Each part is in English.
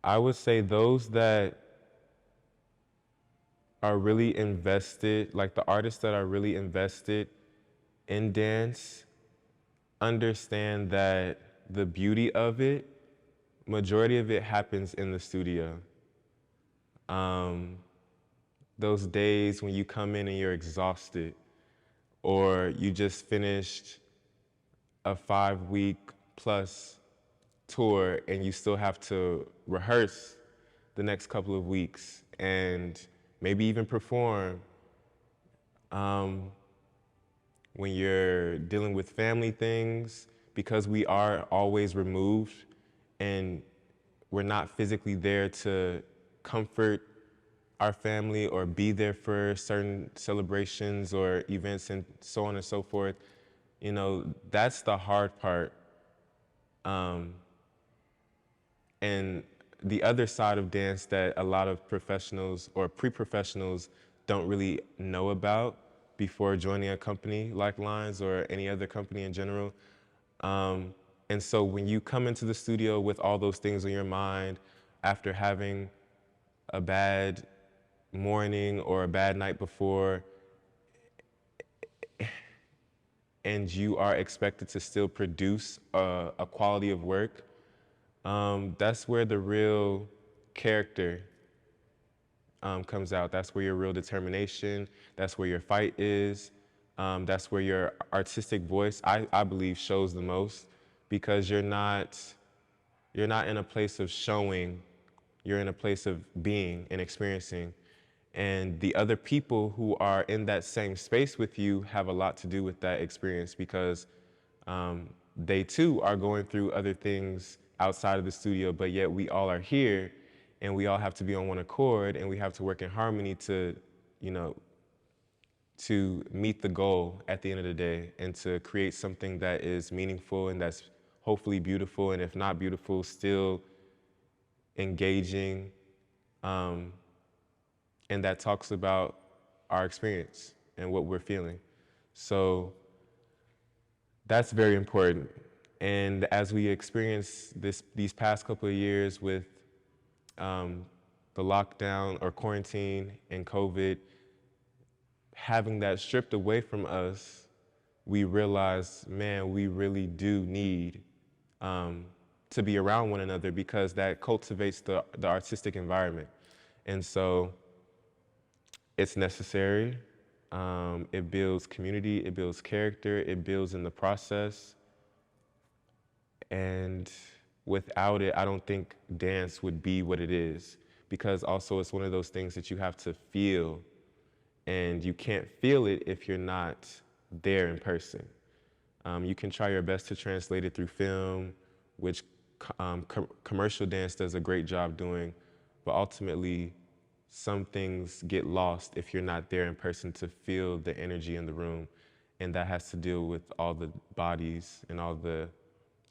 I would say those that are really invested, like the artists that are really invested in dance, understand that the beauty of it, majority of it happens in the studio. Those days when you come in and you're exhausted, or you just finished a 5-week plus tour and you still have to rehearse the next couple of weeks and maybe even perform. When you're dealing with family things, because we are always removed and we're not physically there to comfort our family or be there for certain celebrations or events and so on and so forth, you know, that's the hard part. And the other side of dance that a lot of professionals or pre-professionals don't really know about before joining a company like Lines or any other company in general. And so when you come into the studio with all those things on your mind after having a bad morning or a bad night before, and you are expected to still produce a quality of work, that's where the real character comes out. That's where your real determination, that's where your fight is, that's where your artistic voice, I believe, shows the most, because you're not in a place of showing, you're in a place of being and experiencing. And the other people who are in that same space with you have a lot to do with that experience, because they too are going through other things outside of the studio, but yet we all are here and we all have to be on one accord and we have to work in harmony to, you know, to meet the goal at the end of the day and to create something that is meaningful and that's hopefully beautiful, and if not beautiful, still engaging, and that talks about our experience and what we're feeling. So that's very important. And as we experience these past couple of years with the lockdown or quarantine and COVID, having that stripped away from us, we realize, man, we really do need to be around one another, because that cultivates the artistic environment. And so it's necessary. It builds community, it builds character, it builds in the process. And without it, I don't think dance would be what it is, because also it's one of those things that you have to feel, and you can't feel it if you're not there in person. You can try your best to translate it through film, which commercial dance does a great job doing, but ultimately some things get lost if you're not there in person to feel the energy in the room. And that has to deal with all the bodies and all the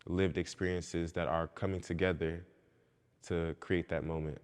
lived experiences that are coming together to create that moment.